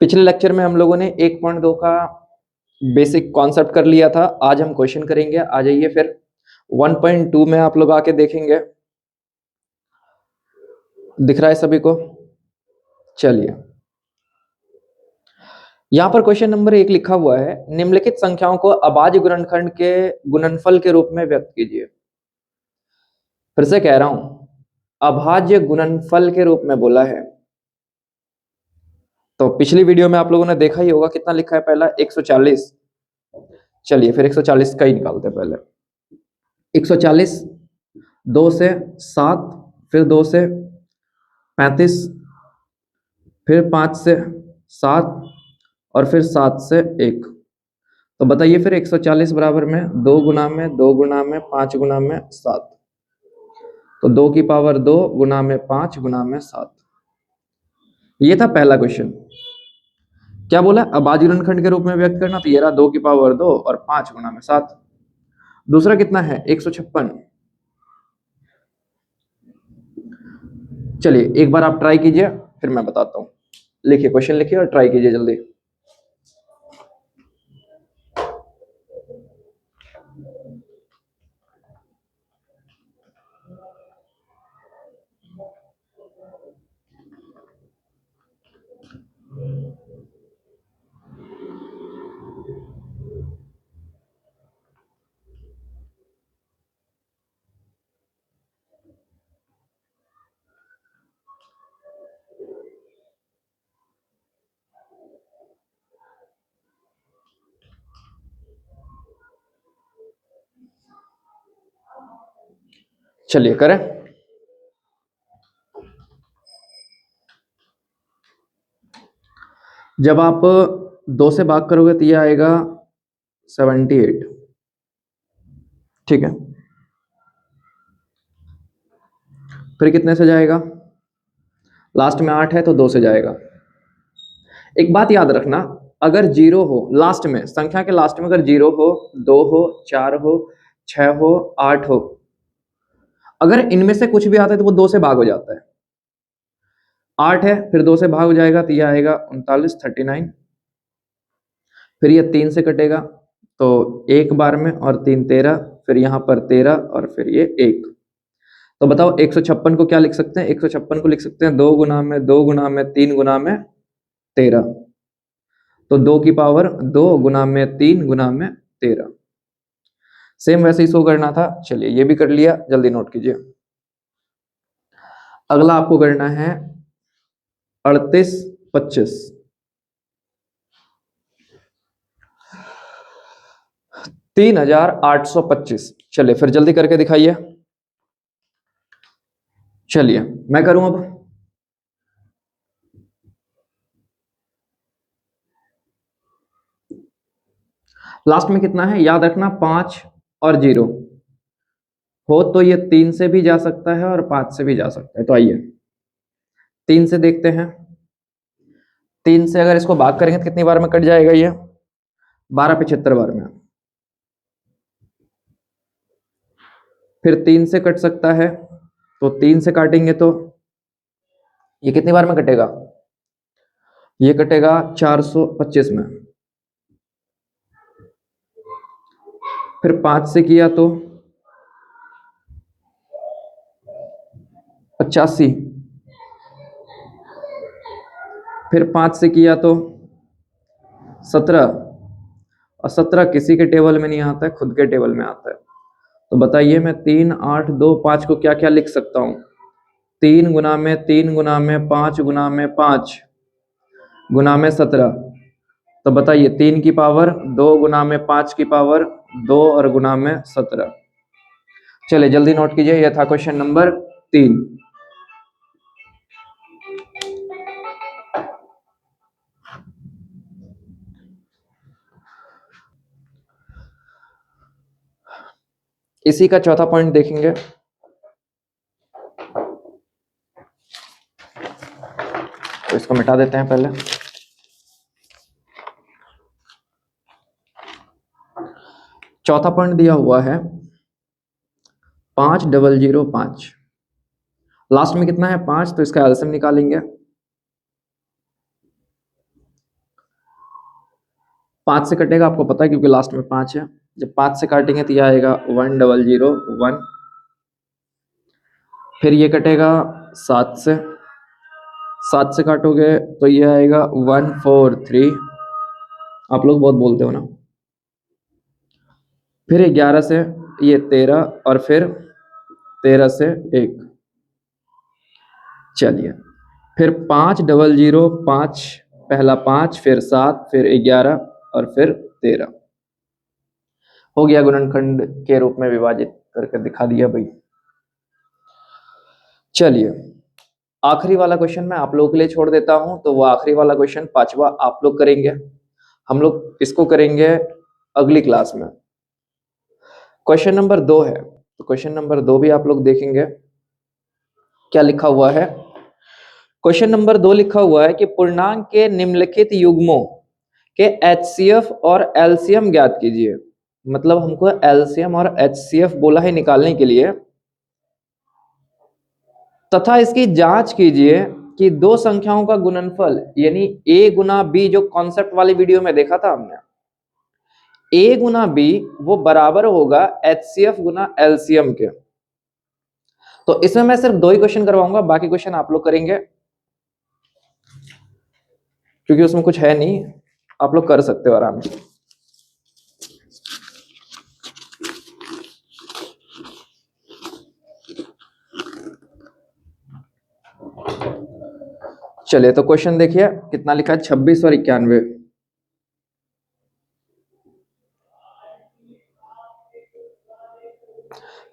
पिछले लेक्चर में हम लोगों ने 1.2 का बेसिक कॉन्सेप्ट कर लिया था। आज हम क्वेश्चन करेंगे। आ जाइए फिर 1.2 में आप लोग आके देखेंगे। दिख रहा है सभी को? चलिए, यहां पर क्वेश्चन नंबर 1 लिखा हुआ है, निम्नलिखित संख्याओं को अभाज्य गुणनखंड के गुणनफल के रूप में व्यक्त कीजिए। फिर से कह रहा हूं, अभाज्य गुणनफल के रूप में बोला है। तो पिछली वीडियो में आप लोगों ने देखा ही होगा, कितना लिखा है पहला 140। चलिए फिर 140 का ही निकालते हैं पहले। 140, 2 से 7, फिर 2 से 35, फिर 5 से 7 और फिर 7 से 1। तो बताइए फिर 140 बराबर में 2 गुना में 2 गुना में 5 गुना में 7। तो 2 की पावर 2 गुना में 5 गुना में 7। ये था पहला क्वेश्चन। क्या बोला? अभाज्य गुणनखंड के रूप में व्यक्त करना। तो ये रहा 2 की पावर 2 और 5 गुना में 7। दूसरा कितना है? 156। चलिए एक बार आप ट्राई कीजिए, फिर मैं बताता हूं। लिखिए, क्वेश्चन लिखिए और ट्राई कीजिए जल्दी। चलिए करें। जब आप 2 से भाग करोगे तो ये आएगा 78। ठीक है, फिर कितने से जाएगा? लास्ट में 8 है तो 2 से जाएगा। एक बात याद रखना, अगर 0 हो लास्ट में, संख्या के लास्ट में अगर 0 हो, 2 हो, 4 हो, 6 हो, 8 हो, अगर इनमें से कुछ भी आता है तो वो 2 से भाग हो जाता है। 8 है, फिर 2 से भाग हो जाएगा तो ये आएगा 39, 39। फिर ये 3 से कटेगा तो एक बार में, और 3 13, फिर यहाँ पर 13 और फिर ये 1। तो बताओ 156 को क्या लिख सकते हैं? 156 को लिख सकते हैं 2 गुना में 2 गुना में 3 गुना में 13। तो 2 की पावर 2 गुना में 3 गुना में 13। सेम वैसे ही शो करना था। चलिए ये भी कर लिया, जल्दी नोट कीजिए। अगला आपको करना है 38, 25। 3825। चलिए फिर जल्दी करके दिखाइए। चलिए मैं करूं अब। लास्ट में कितना है याद रखना, 5 और 0 हो तो ये 3 से भी जा सकता है और 5 से भी जा सकता है। तो आइए 3 से देखते हैं। 3 से अगर इसको भाग करेंगे तो कितनी बार में कट जाएगा? ये 12 75 बार में। फिर 3 से कट सकता है, तो 3 से काटेंगे तो ये कितनी बार में कटेगा? ये कटेगा 425 में। फिर 5 से किया तो 85। फिर 5 से किया तो 17, और 17 किसी के टेबल में नहीं आता है, खुद के टेबल में आता है। तो बताइए मैं 3 8 2 5 को क्या क्या लिख सकता हूं? 3 गुना में 3 गुना में 5 गुना में 5 गुना में 17। तो बताइए 3 की पावर 2 गुना में 5 की पावर 2 और गुना में 17। चलिए जल्दी नोट कीजिए, यह था क्वेश्चन नंबर 3। इसी का चौथा पॉइंट देखेंगे। तो इसको मिटा देते हैं पहले। चौथा पॉइंट दिया हुआ है 5005। लास्ट में कितना है? 5, तो इसका एलसीएम निकालेंगे। 5 से कटेगा, आपको पता है क्योंकि लास्ट में 5 है। जब 5 से काटेंगे तो यह आएगा 1001। फिर ये कटेगा 7 से, 7 से काटोगे तो ये आएगा 143। आप लोग बहुत बोलते हो ना। फिर 11 से ये 13 और फिर 13 से 1। चलिए फिर 5005, पहला 5 फिर 7 फिर 11 और फिर 13 हो गया, गुणनखंड के रूप में विभाजित करके दिखा दिया भाई। चलिए आखिरी वाला क्वेश्चन मैं आप लोगों के लिए छोड़ देता हूं, तो वो आखिरी वाला क्वेश्चन 5वां आप लोग करेंगे, हम लोग इसको करेंगे अगली क्लास में। क्वेश्चन नंबर 2 है, तो क्वेश्चन नंबर 2 भी आप लोग देखेंगे क्या लिखा हुआ है। क्वेश्चन नंबर 2 लिखा हुआ है कि पूर्णांक के निम्नलिखित युग्मों के एचसीएफ और एलसीएम ज्ञात कीजिए। मतलब हमको एलसीएम और एचसीएफ बोला है निकालने के लिए, तथा इसकी जांच कीजिए कि दो संख्याओं का गुणनफल यानी a गुना b, जो कॉन्सेप्ट वाली वीडियो में देखा था हमने, a गुना b वो बराबर होगा एचसीएफ गुना एलसीएम के। तो इसमें मैं सिर्फ 2 ही क्वेश्चन करवाऊंगा, बाकी क्वेश्चन आप लोग करेंगे क्योंकि उसमें कुछ है नहीं, आप लोग कर सकते हो आराम से। चलिए तो क्वेश्चन देखिए कितना लिखा है, 26 और 91।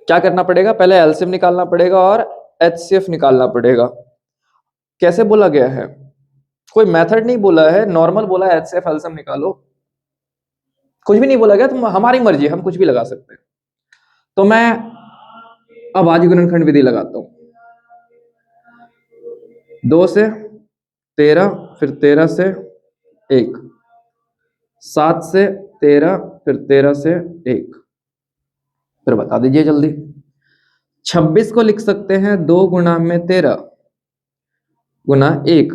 क्या करना पड़ेगा, पहले एलसीएम निकालना पड़ेगा और एचसीएफ निकालना पड़ेगा। कैसे बोला गया है, कोई मेथड नहीं बोला है, नॉर्मल बोला है एचसीएफ एलसीएम निकालो, कुछ भी नहीं बोला गया, तुम हमारी मर्जी, हम कुछ भी लगा सकते हैं। तो मैं अब आज गुणनखंड विधि लगाता हूं। 2 से 13 फिर 13 से 1, 7 से 13 फिर 13 से 1, फिर बता दीजिए जल्दी। 26 को लिख सकते हैं 2 गुना में 13 गुना 1,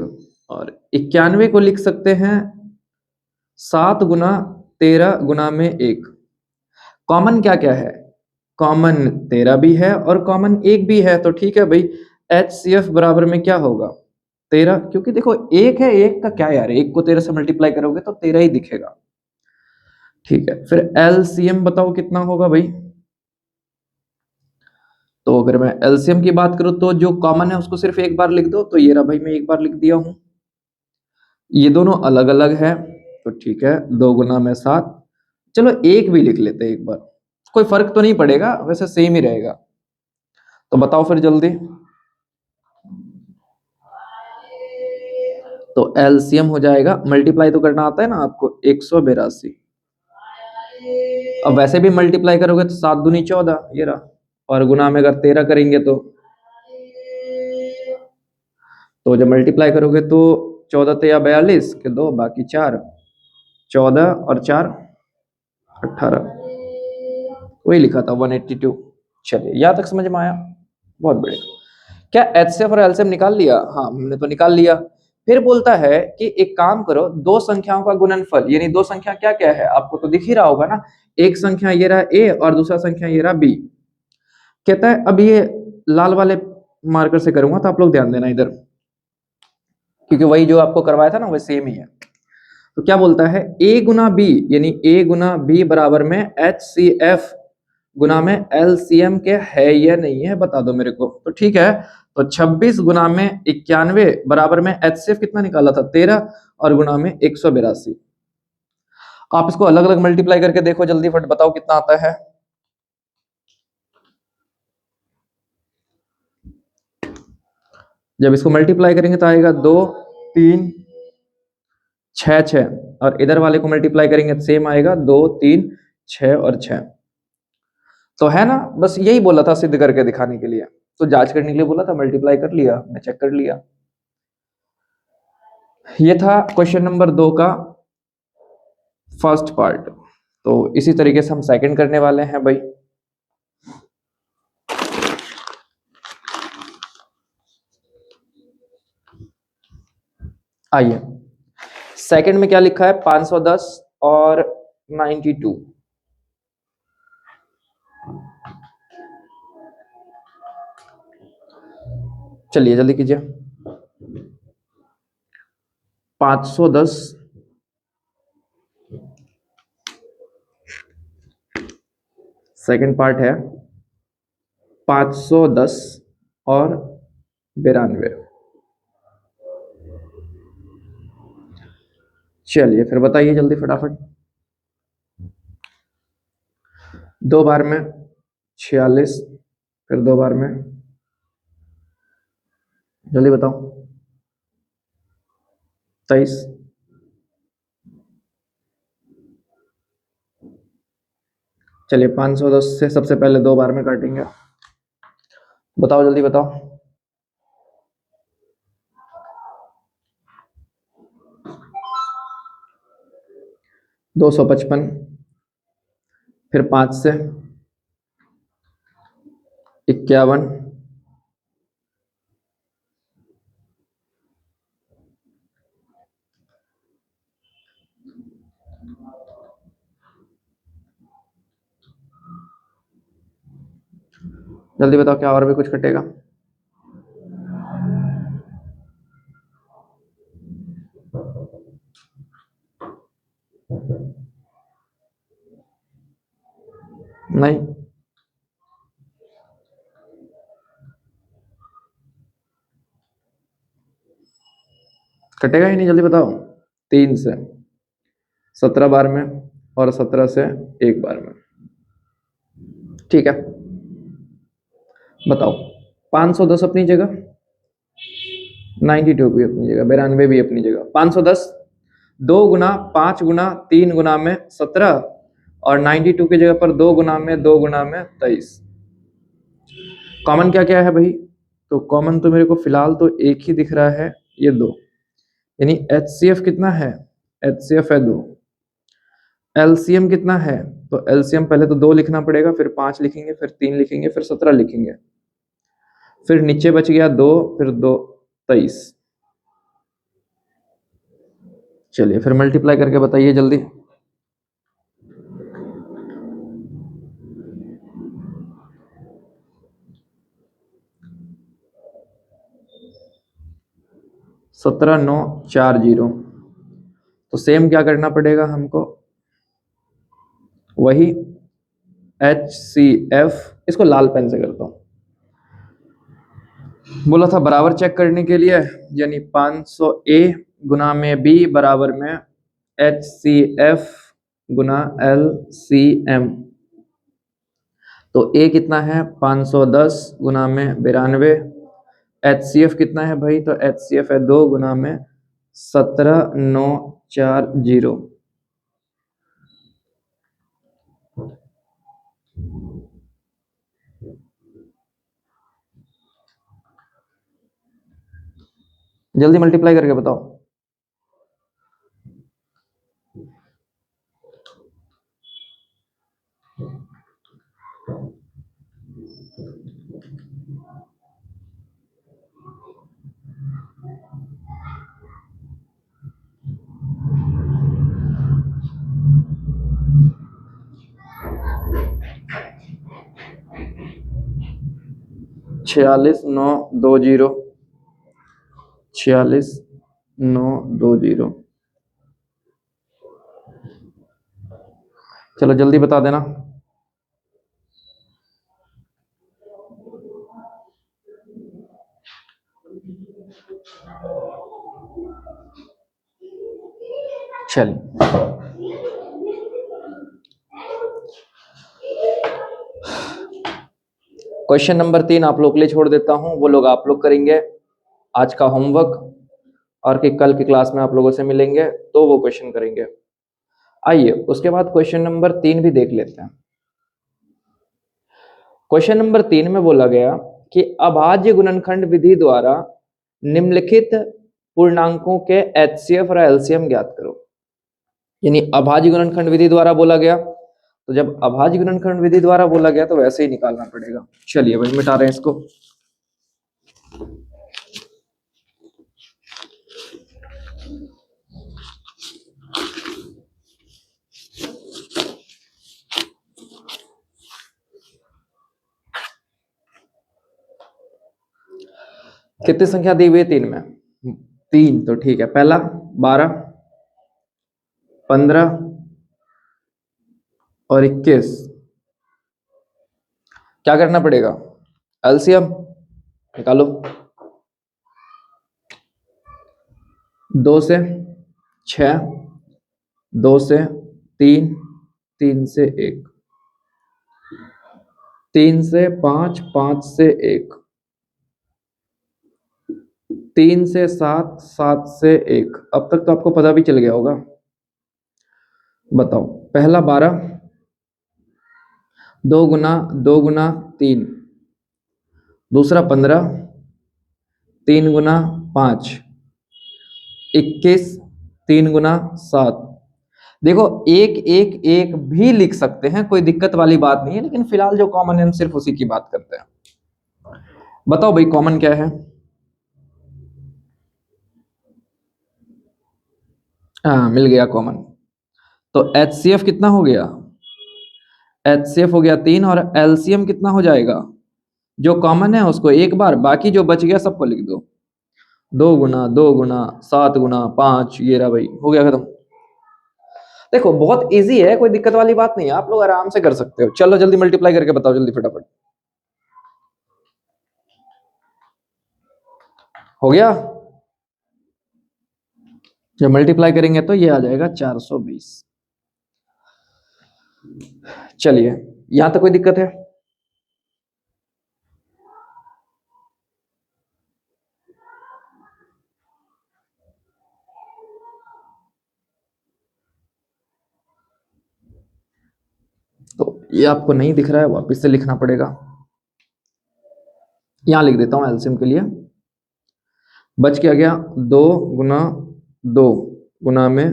और 91 को लिख सकते हैं 7 गुना 13 गुना में 1। कॉमन क्या क्या है, कॉमन 13 भी है और कॉमन 1 भी है, तो ठीक है भाई, HCF बराबर में क्या होगा 13, क्योंकि देखो 1 है, 1 का क्या यार, 1 को 13 से मल्टीप्लाई करोगे तो 13 ही दिखेगा। ठीक है, फिर LCM बताओ कितना होगा भाई। तो अगर मैं LCM की बात करूं तो जो कॉमन है उसको सिर्फ एक बार लिख दो, तो ये रहा भाई, मैं एक बार लिख दिया हूं। ये दोनों अलग अलग है तो ठीक है, 2 गुना में 7, चलो 1 भी लिख लेते हैं एक बार, कोई फर्क तो नहीं पड़ेगा, वैसे सेम ही रहेगा। तो बताओ फिर जल्दी। तो एलसीएम हो जाएगा, मल्टीप्लाई तो करना आता है ना आपको, 182। अब वैसे भी मल्टीप्लाई करोगे तो 7 दूनी 14, ये रहा, और गुना में अगर 13 करेंगे तो जब मल्टीप्लाई करोगे तो 14 तेया 42 के 2 बाकी 4, 14 और 4 18, वही लिखा था 182। चलिए यहाँ तक समझ में आया, बहुत बढ़िया। क्या एचसीएफ और एलसीएम निकाल लिया, हाँ हमने तो निकाल लिया। फिर बोलता है कि एक काम करो, दो संख्याओं का गुणनफल, यानी दो संख्या क्या क्या है आपको तो दिख ही रहा होगा ना, एक संख्या ये रहा ए और दूसरा संख्या ये रहा बी। कहता है, अब ये लाल वाले मार्कर से करूंगा तो आप लोग ध्यान देना इधर, क्योंकि वही जो आपको करवाया था ना वही सेम ही है। तो क्या बोलता है, ए गुना बी यानी ए गुना बी बराबर में HCF गुना में LCM के है या नहीं है, बता दो मेरे को। तो ठीक है, तो 26 गुना में 91 बराबर में HCF कितना निकाला था 13 और गुना में 182। आप इसको अलग अलग मल्टीप्लाई करके देखो जल्दी, फट बताओ कितना आता है। जब इसको मल्टीप्लाई करेंगे तो आएगा 2 3 6 6, और इधर वाले को मल्टीप्लाई करेंगे तो सेम आएगा 2 3 6 और 6। तो है ना, बस यही बोला था सिद्ध करके दिखाने के लिए, तो जांच करने के लिए बोला था, मल्टीप्लाई कर लिया, मैं चेक कर लिया। ये था क्वेश्चन नंबर 2 का फर्स्ट पार्ट। तो इसी तरीके से हम सेकंड करने वाले हैं भाई। आइए सेकंड में क्या लिखा है, 510 और 92। चलिए जल्दी कीजिए। 510 सेकंड पार्ट है 510 और 92। चलिए फिर बताइए जल्दी फटाफट। 2 बार में 46, फिर 2 बार में, जल्दी बताओ। 23। चलिए 510 से सबसे पहले 2 बार में काटेंगे। बताओ जल्दी बताओ। 255, फिर 5 से 51, जल्दी बताओ क्या और भी कुछ कटेगा। नहीं कटेगा ही नहीं, जल्दी बताओ। 3 से 17 बार में और 17 से 1 बार में। ठीक है बताओ। 510 अपनी जगह, 92 भी अपनी जगह, 92 भी अपनी जगह। 510 2 गुना 5 गुना 3 गुना में 17 और 92 की जगह पर 2 गुना में 2 गुना में 23। कॉमन क्या क्या है भाई? तो कॉमन तो मेरे को फिलहाल तो एक ही दिख रहा है, ये 2, यानी HCF कितना है? HCF है 2। LCM कितना है? तो LCM पहले तो 2 लिखना पड़ेगा, फिर 5 लिखेंगे, फिर 3 लिखेंगे, फिर 17 लिखेंगे, फिर नीचे बच गया 2, फिर 2 23। चलिए फिर मल्टीप्लाई करके बताइए जल्दी। 17940। तो सेम क्या करना पड़ेगा हमको? वही HCF, इसको लाल पेन से करता हूं। बोला था बराबर चेक करने के लिए, यानी 500A गुना में B बराबर में HCF गुना LCM। तो A कितना है? 510 गुना में 92। HCF कितना है भाई? तो HCF है 2 गुना में 17940। जल्दी मल्टीप्लाई करके बताओ। छियालीस 920, 46,920। चलो जल्दी बता देना। चल क्वेश्चन नंबर 3 आप लोग के लिए छोड़ देता हूं, वो लोग आप लोग करेंगे आज का होमवर्क, और कि कल की क्लास में आप लोगों से मिलेंगे तो वो क्वेश्चन करेंगे। आइए उसके बाद क्वेश्चन नंबर 3 भी देख लेते हैं। क्वेश्चन नंबर 3 में बोला गया कि अभाज्य गुणनखंड विधि द्वारा निम्नलिखित पूर्णांकों के HCF और LCM ज्ञात करो। यानी अभाज्य गुणनखंड विधि द्वारा बोला गया, तो जब अभाज्य गुणनखंड विधि द्वारा बोला गया तो वैसे ही निकालना पड़ेगा। चलिए भाई मिटा रहे हैं इसको। कितनी संख्या दी हुई है 3 में? 3, तो ठीक है। पहला 12, 15 और 21। क्या करना पड़ेगा? एलसीएम निकालो। 2 से 6, 2 से 3, 3 से 1, 3 से 5, 5 से 1, 3 से 7, 7 से 1। अब तक तो आपको पता भी चल गया होगा। बताओ, पहला 12, 2 गुना 2 गुना 3, दूसरा 15, 3 गुना 5, 21, 3 गुना 7। देखो, एक एक एक भी लिख सकते हैं, कोई दिक्कत वाली बात नहीं है, लेकिन फिलहाल जो कॉमन है हम सिर्फ उसी की बात करते हैं। बताओ भाई, कॉमन क्या है? हाँ, मिल गया कॉमन। तो HCF कितना हो गया? HCF हो गया 3, और LCM कितना हो जाएगा? जो कॉमन है उसको एक बार, बाकी जो बच गया सबको लिख दो। 2 गुना 2 गुना 7 गुना 5, ये रहा भाई, हो गया खत्म। देखो, बहुत इजी है, कोई दिक्कत वाली बात नहीं है, आप लोग आराम से कर सकते हो। चलो जल्दी मल्टीप्लाई करके बताओ, जल्दी फटाफट। हो गया? जब मल्टीप्लाई करेंगे तो ये आ जाएगा 420। चलिए, यहां तक कोई दिक्कत है? तो ये आपको नहीं दिख रहा है, वापस से लिखना पड़ेगा। यहां लिख देता हूं एलसीएम के लिए। बच क्या गया? 2 गुना 2 गुना में,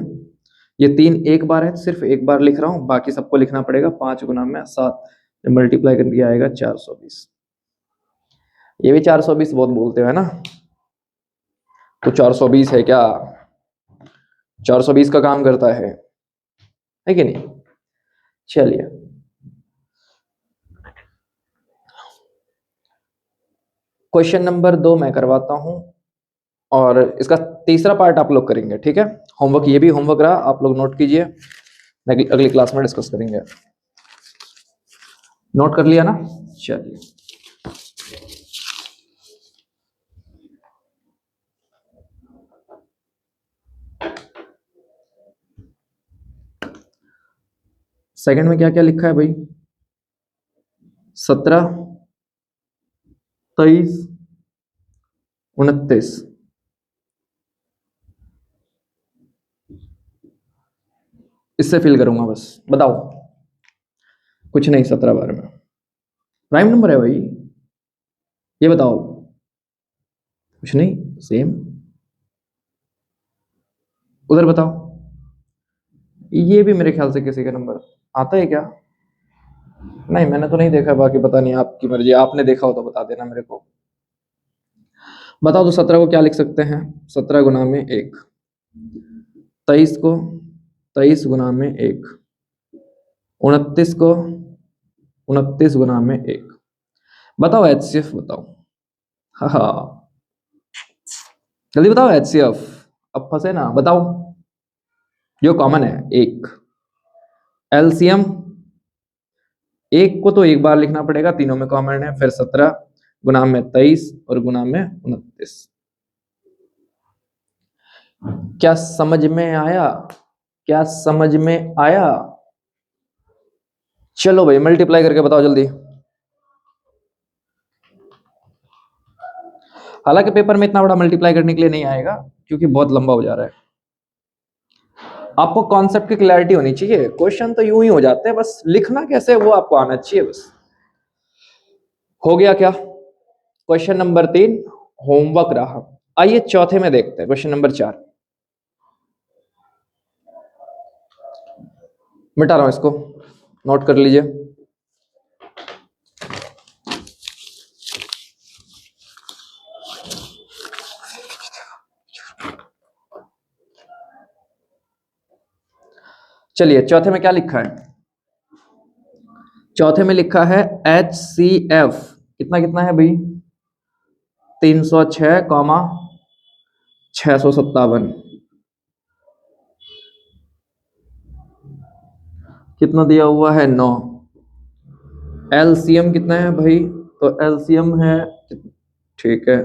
ये 3 एक बार है, सिर्फ एक बार लिख रहा हूं, बाकी सबको लिखना पड़ेगा। 5 गुना में 7, मल्टीप्लाई करके आएगा 420। ये भी 420 बहुत बोलते हो, है ना? तो 420 है क्या? 420 का काम करता है कि नहीं? चलिए, क्वेश्चन नंबर 2 मैं करवाता हूं, और इसका तीसरा पार्ट आप लोग करेंगे, ठीक है? होमवर्क, ये भी होमवर्क रहा, आप लोग नोट कीजिए, अगली क्लास में डिस्कस करेंगे। नोट कर लिया ना? चलिए, सेकंड में क्या क्या लिखा है भाई? 17, 23, 29। इससे फिल करूंगा बस। बताओ, कुछ नहीं, 17 बार में प्राइम नंबर है भाई। ये बताओ, कुछ नहीं, सेम। उधर बताओ, ये भी मेरे ख्याल से किसी का नंबर आता है क्या? नहीं, मैंने तो नहीं देखा, बाकी पता नहीं, आपकी मर्जी, आपने देखा हो तो बता देना मेरे को। बताओ तो 17 को क्या लिख सकते हैं? 17 गुना में 1। 23 को 23 गुना में 1। 29 को 29 गुना में 1। बताओ HCF, बताओ। हाँ, जल्दी बताओ HCF। अब फंसे ना, बताओ। जो कॉमन है 1। LCM, 1 को तो एक बार लिखना पड़ेगा, तीनों में कॉमन है। फिर 17 गुना में 23 और गुना में 29। क्या समझ में आया? क्या समझ में आया? चलो भाई, मल्टीप्लाई करके बताओ जल्दी। हालांकि पेपर में इतना बड़ा मल्टीप्लाई करने के लिए नहीं आएगा, क्योंकि बहुत लंबा हो जा रहा है। आपको कॉन्सेप्ट की क्लैरिटी होनी चाहिए। क्वेश्चन तो यूं ही हो जाते हैं, बस लिखना कैसे वो आपको आना चाहिए बस। हो गया क्या? क्वेश्चन नंबर 3 होमवर्क रहा। आइए चौथे में देखते हैं, क्वेश्चन नंबर 4। मिटा रहा हूं इसको, नोट कर लीजिए। चलिए, चौथे में क्या लिखा है? चौथे में लिखा है HCF। कितना कितना है भाई? 306 कॉमा 657 कितना दिया हुआ है 9। एलसीएम कितना है भाई, तो एलसीएम है, ठीक है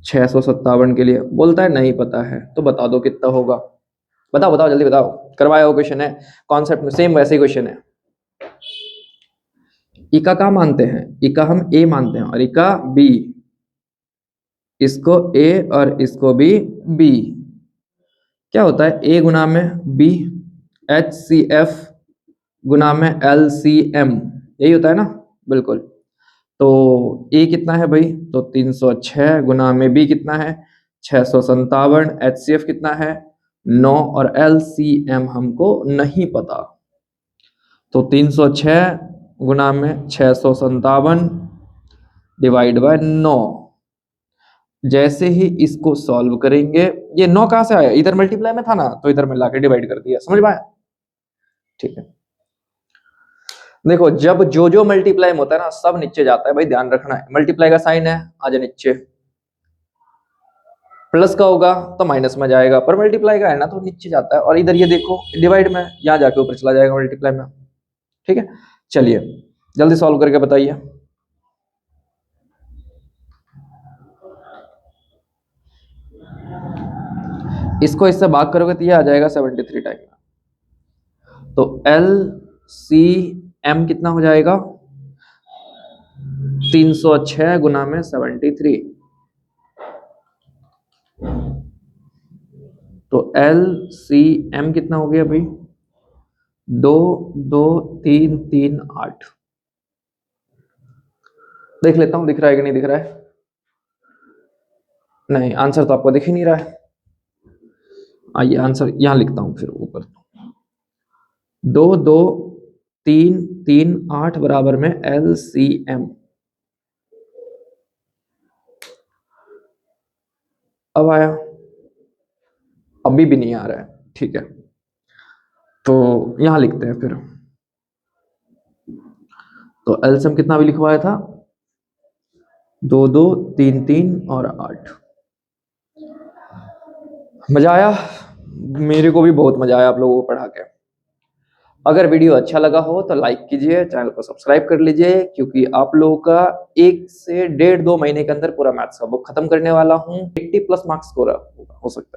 657 के लिए बोलता है नहीं पता है, तो बता दो कितना होगा, बताओ बताओ जल्दी बताओ, करवाया हुआ क्वेश्चन है, कॉन्सेप्ट में सेम वैसे ही क्वेश्चन है। इका का मानते हैं, इका हम ए मानते हैं और इका बी, इसको ए और इसको भी बी, क्या होता है ए गुना में बी, एच सी एफ गुना में एल सी एम, यही होता है ना, बिल्कुल। तो ए कितना है भाई, तो 306 गुना में बी कितना है 657, एच सी एफ कितना है 9 और एल सी एम हमको नहीं पता, तो 306 गुना में 657 डिवाइड बाय 9। जैसे ही इसको सॉल्व करेंगे, ये 9 कहां से आया, इधर मल्टीप्लाई में था ना, तो इधर में लाके डिवाइड कर दिया, समझ पाया, ठीक है। देखो जब जो जो मल्टीप्लाई में होता है ना सब नीचे जाता है भाई, ध्यान रखना है, मल्टीप्लाई का साइन है आ जाए नीचे, प्लस का होगा तो माइनस में जाएगा, पर मल्टीप्लाई का है ना तो नीचे जाता है, और इधर ये देखो डिवाइड में यहां जाके ऊपर चला जाएगा मल्टीप्लाई में, ठीक है। चलिए जल्दी सॉल्व करके बताइए। इसको इससे भाग करोगे तो ये आ जाएगा 73 टाइम, तो एल सी एम कितना हो जाएगा 306 गुना में 73, तो एल सी एम कितना हो गया भाई 2 2 3 3 8। देख लेता हूं दिख रहा है कि नहीं दिख रहा है, नहीं आंसर तो आपको दिख ही नहीं रहा है, आइए आंसर यहां लिखता हूं फिर ऊपर, 2 2 3 3 8 बराबर में एल सी एम। अब आया, अभी भी नहीं आ रहा है, ठीक है, तो यहां लिखते हैं फिर, तो एलसीएम कितना भी लिखवाया था 2 2 3 3 और 8। मजा आया, मेरे को भी बहुत मजा आया आप लोगों को पढ़ा के। अगर वीडियो अच्छा लगा हो तो लाइक कीजिए, चैनल को सब्सक्राइब कर लीजिए, क्योंकि आप लोगों का 1 से 1.5 2 महीने के अंदर पूरा मैथ्स का बुक खत्म करने वाला हूँ, 80+ मार्क्स स्कोर हो सकता है।